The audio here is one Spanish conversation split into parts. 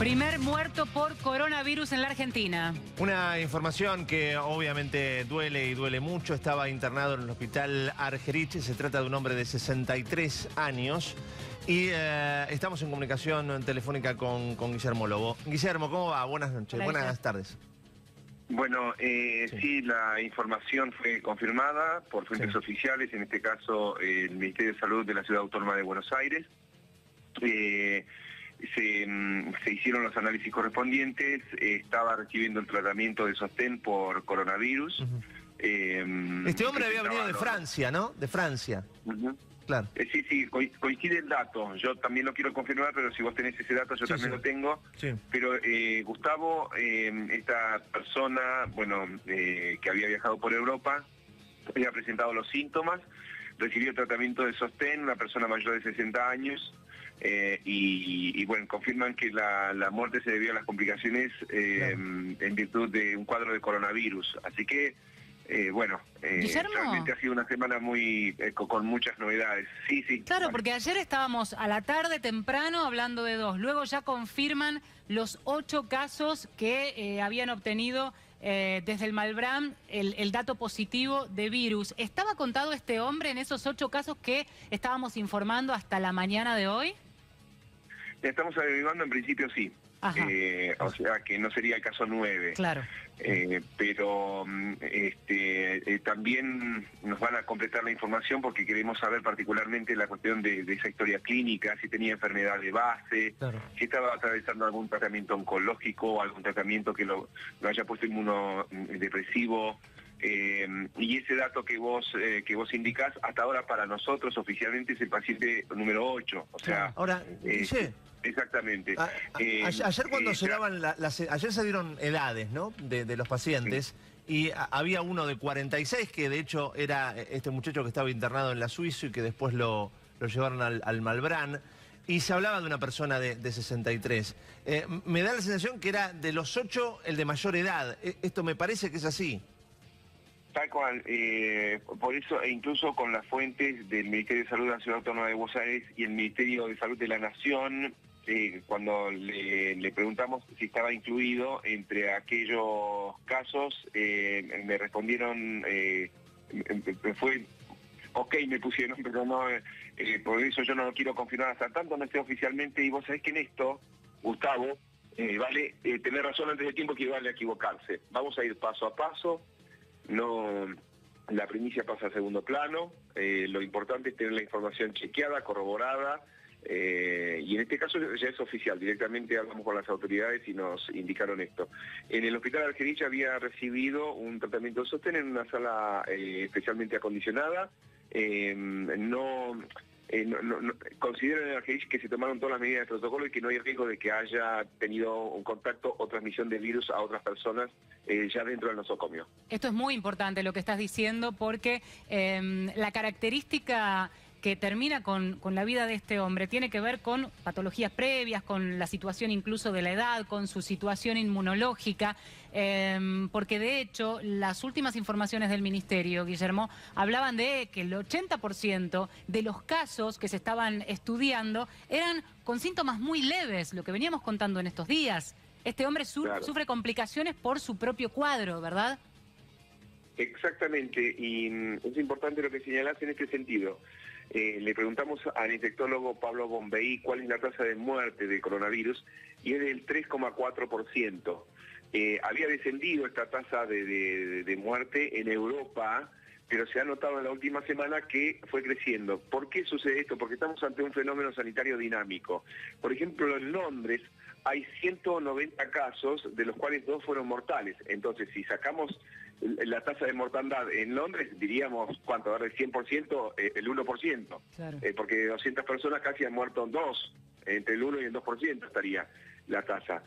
Primer muerto por coronavirus en la Argentina. Una información que obviamente duele y duele mucho. Estaba internado en el hospital Argerich. Se trata de un hombre de 63 años. Y estamos en comunicación telefónica con Guillermo Lobo. Guillermo, ¿cómo va? Buenas noches. Hola, buenas tardes. Bueno, sí, la información fue confirmada por fuentes oficiales, en este caso el Ministerio de Salud de la Ciudad Autónoma de Buenos Aires. Se hicieron los análisis correspondientes, estaba recibiendo el tratamiento de sostén por coronavirus. Este hombre había venido de Francia, ¿no? De Francia. Claro. Sí, coincide el dato. Yo también lo quiero confirmar, pero si vos tenés ese dato, yo también lo tengo. Sí. Pero Gustavo, esta persona, bueno, que había viajado por Europa, había presentado los síntomas, recibió tratamiento de sostén, una persona mayor de 60 años, y bueno, confirman que la muerte se debió a las complicaciones en virtud de un cuadro de coronavirus. Así que, realmente ha sido una semana muy con muchas novedades. Sí. Claro, vale. Porque ayer estábamos a la tarde temprano hablando de 2. Luego ya confirman los 8 casos que habían obtenido desde el Malbrán el dato positivo de virus. ¿Estaba contado este hombre en esos 8 casos que estábamos informando hasta la mañana de hoy? Estamos averiguando, en principio sí. O sea que no sería el caso 9. Claro. Pero también nos van a completar la información porque queremos saber particularmente la cuestión de esa historia clínica, si tenía enfermedad de base, si estaba atravesando algún tratamiento oncológico o algún tratamiento que lo haya puesto inmunodepresivo. Y ese dato que vos indicás, hasta ahora para nosotros oficialmente es el paciente número 8. O sea, ahora, exactamente. Ayer cuando se daban ayer se dieron edades, ¿no? de los pacientes, y había uno de 46 que de hecho era este muchacho que estaba internado en la Suiza y que después lo llevaron al Malbrán, y se hablaba de una persona de 63. Me da la sensación que era de los 8 el de mayor edad. Esto me parece que es así. Tal cual, por eso, e incluso con las fuentes del Ministerio de Salud de la Ciudad Autónoma de Buenos Aires y el Ministerio de Salud de la Nación, cuando le preguntamos si estaba incluido entre aquellos casos, me respondieron, fue ok, me pusieron, pero no, por eso yo no lo quiero confirmar hasta tanto no esté oficialmente, y vos sabés que en esto, Gustavo, vale tener razón antes de tiempo que vale equivocarse. Vamos a ir paso a paso. No, la primicia pasa a segundo plano, lo importante es tener la información chequeada, corroborada, y en este caso ya es oficial, directamente hablamos con las autoridades y nos indicaron esto. En el hospital Argerich había recibido un tratamiento de sostén en una sala especialmente acondicionada. Consideran en Argerich que se tomaron todas las medidas de protocolo y que no hay riesgo de que haya tenido un contacto o transmisión de virus a otras personas ya dentro del nosocomio. Esto es muy importante lo que estás diciendo, porque la característica que termina con la vida de este hombre tiene que ver con patologías previas, con la situación incluso de la edad, con su situación inmunológica, porque de hecho las últimas informaciones del Ministerio, Guillermo, hablaban de que el 80% de los casos que se estaban estudiando eran con síntomas muy leves, lo que veníamos contando en estos días. Este hombre sufre complicaciones por su propio cuadro, ¿verdad? Exactamente, y es importante lo que señalás en este sentido. Le preguntamos al infectólogo Pablo Bombey cuál es la tasa de muerte de coronavirus, y es del 3,4%. Había descendido esta tasa de muerte en Europa, pero se ha notado en la última semana que fue creciendo. ¿Por qué sucede esto? Porque estamos ante un fenómeno sanitario dinámico. Por ejemplo, en Londres hay 190 casos, de los cuales 2 fueron mortales. Entonces, si sacamos la tasa de mortandad en Londres, diríamos, ¿cuánto? Del 100%, el 1%. Claro. Porque de 200 personas casi han muerto 2, entre el 1 y el 2% estaría la tasa.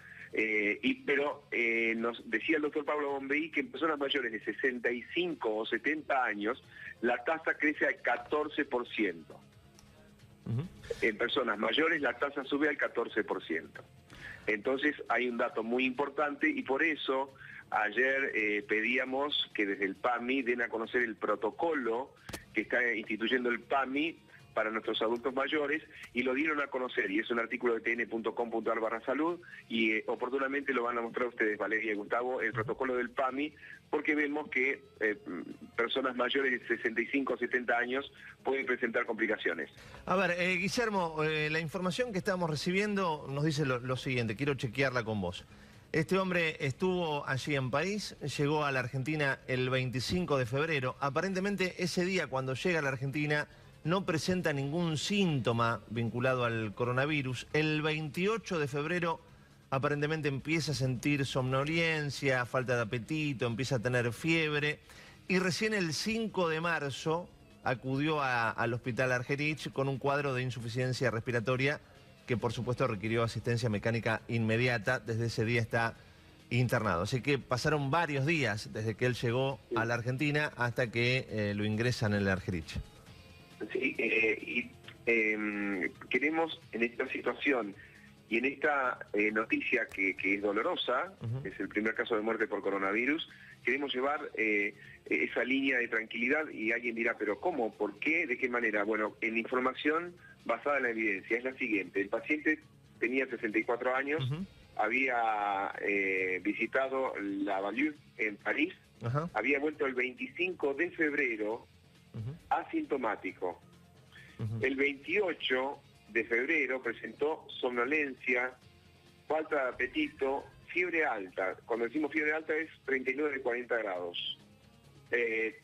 Pero nos decía el doctor Pablo Bombey que en personas mayores de 65 o 70 años, la tasa crece al 14%. En personas mayores la tasa sube al 14%. Entonces hay un dato muy importante, y por eso ayer pedíamos que desde el PAMI den a conocer el protocolo que está instituyendo el PAMI para nuestros adultos mayores, y lo dieron a conocer, y es un artículo de tn.com.ar/salud, y oportunamente lo van a mostrar ustedes, Valeria y Gustavo, el protocolo del PAMI, porque vemos que personas mayores de 65 o 70 años pueden presentar complicaciones. A ver, Guillermo, la información que estamos recibiendo nos dice lo siguiente, quiero chequearla con vos. Este hombre estuvo allí en París, llegó a la Argentina el 25 de febrero. Aparentemente ese día, cuando llega a la Argentina, no presenta ningún síntoma vinculado al coronavirus. El 28 de febrero aparentemente empieza a sentir somnolencia, falta de apetito, empieza a tener fiebre. Y recién el 5 de marzo acudió al hospital Argerich con un cuadro de insuficiencia respiratoria que por supuesto requirió asistencia mecánica inmediata. Desde ese día está internado. Así que pasaron varios días desde que él llegó a la Argentina hasta que lo ingresan en el Argerich. Sí, queremos en esta situación y en esta noticia que es dolorosa, es el primer caso de muerte por coronavirus, queremos llevar esa línea de tranquilidad, y alguien dirá, pero ¿cómo? ¿Por qué? ¿De qué manera? Bueno, en información basada en la evidencia es la siguiente: el paciente tenía 64 años, había visitado la Vallée en París, había vuelto el 25 de febrero asintomático. El 28 de febrero presentó somnolencia, falta de apetito, fiebre alta. Cuando decimos fiebre alta es 39 de 40 grados.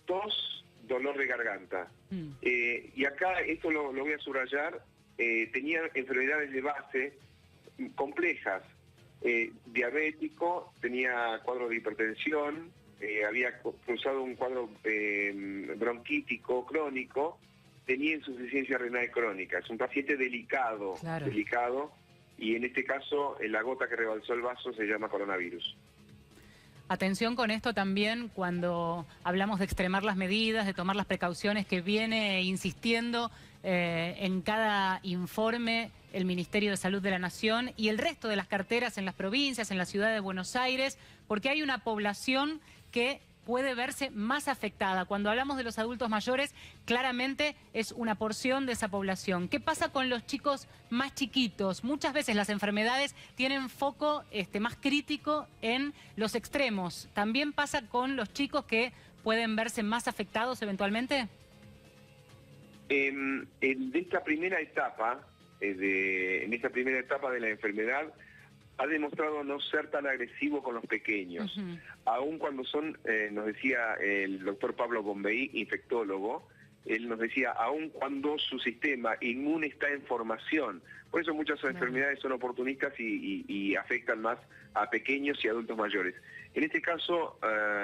Tos, dolor de garganta. Y acá, esto lo voy a subrayar, tenía enfermedades de base complejas. Diabético, tenía cuadro de hipertensión, había cruzado un cuadro bronquítico crónico, tenía insuficiencia renal crónica. Es un paciente delicado, delicado, y en este caso la gota que rebalsó el vaso se llama coronavirus. Atención con esto también cuando hablamos de extremar las medidas, de tomar las precauciones que viene insistiendo en cada informe el Ministerio de Salud de la Nación y el resto de las carteras en las provincias, en la ciudad de Buenos Aires, porque hay una población que puede verse más afectada. Cuando hablamos de los adultos mayores, claramente es una porción de esa población. ¿Qué pasa con los chicos más chiquitos? Muchas veces las enfermedades tienen foco más crítico en los extremos. ¿También pasa con los chicos que pueden verse más afectados eventualmente? En esta primera etapa, en esta primera etapa de la enfermedad, ha demostrado no ser tan agresivo con los pequeños, aun cuando son, nos decía el doctor Pablo Bombey, infectólogo, él nos decía, aun cuando su sistema inmune está en formación. Por eso muchas enfermedades son oportunistas y afectan más a pequeños y adultos mayores. En este caso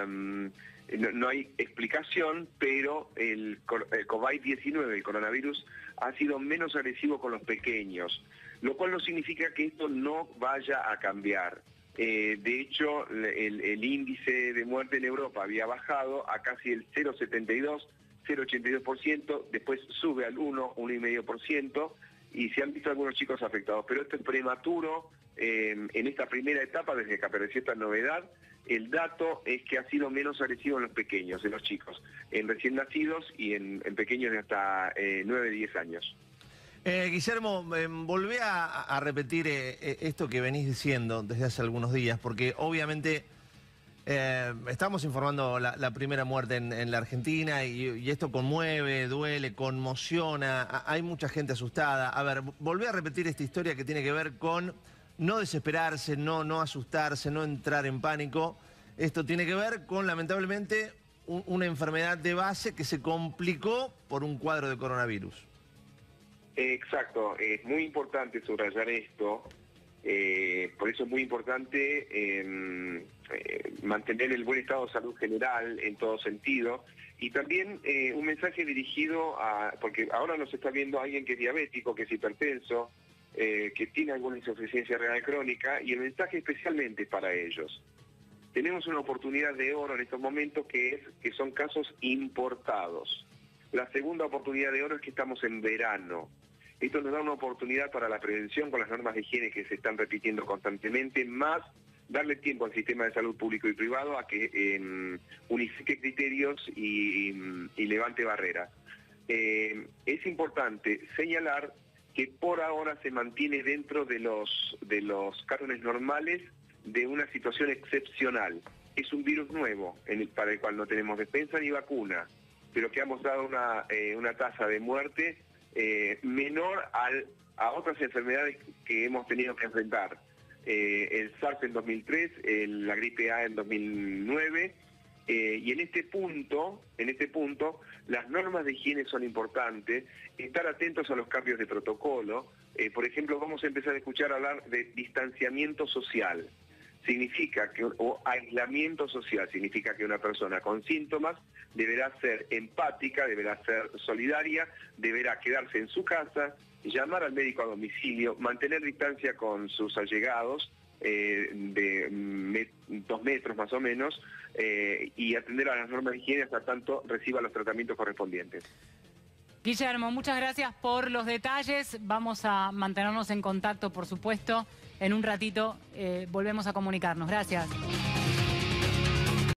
no hay explicación, pero el COVID-19, el coronavirus, ha sido menos agresivo con los pequeños, lo cual no significa que esto no vaya a cambiar. De hecho, el índice de muerte en Europa había bajado a casi el 0,72, 0,82%, después sube al 1,5%, y se han visto algunos chicos afectados. Pero esto es prematuro en esta primera etapa, desde que apareció esta novedad. El dato es que ha sido menos agresivo en los pequeños, en los chicos, en recién nacidos y en pequeños de hasta 9, 10 años. Guillermo, volvé a repetir esto que venís diciendo desde hace algunos días, porque obviamente estamos informando la primera muerte en la Argentina y esto conmueve, duele, conmociona, hay mucha gente asustada. A ver, volvé a repetir esta historia que tiene que ver con no desesperarse, no asustarse, no entrar en pánico. Esto tiene que ver con, lamentablemente, una enfermedad de base que se complicó por un cuadro de coronavirus. Exacto, es muy importante subrayar esto, por eso es muy importante mantener el buen estado de salud general en todo sentido, y también un mensaje dirigido porque ahora nos está viendo alguien que es diabético, que es hipertenso, que tiene alguna insuficiencia renal crónica, y el mensaje especialmente es para ellos. Tenemos una oportunidad de oro en estos momentos que son casos importados. La segunda oportunidad de oro es que estamos en verano. Esto nos da una oportunidad para la prevención con las normas de higiene que se están repitiendo constantemente, más darle tiempo al sistema de salud público y privado a que unifique criterios y levante barreras. es importante señalar que por ahora se mantiene dentro de los cánones normales de una situación excepcional. Es un virus nuevo para el cual no tenemos defensa ni vacuna, pero que ha mostrado una tasa de muerte menor a otras enfermedades que hemos tenido que enfrentar. El SARS en 2003, la gripe A en 2009, y en este punto, las normas de higiene son importantes, estar atentos a los cambios de protocolo. Por ejemplo, vamos a empezar a escuchar hablar de distanciamiento social. O aislamiento social, significa que una persona con síntomas deberá ser empática, deberá ser solidaria, deberá quedarse en su casa, llamar al médico a domicilio, mantener distancia con sus allegados de 2 metros más o menos, y atender a las normas de higiene hasta tanto reciba los tratamientos correspondientes. Guillermo, muchas gracias por los detalles. Vamos a mantenernos en contacto, por supuesto. En un ratito volvemos a comunicarnos. Gracias.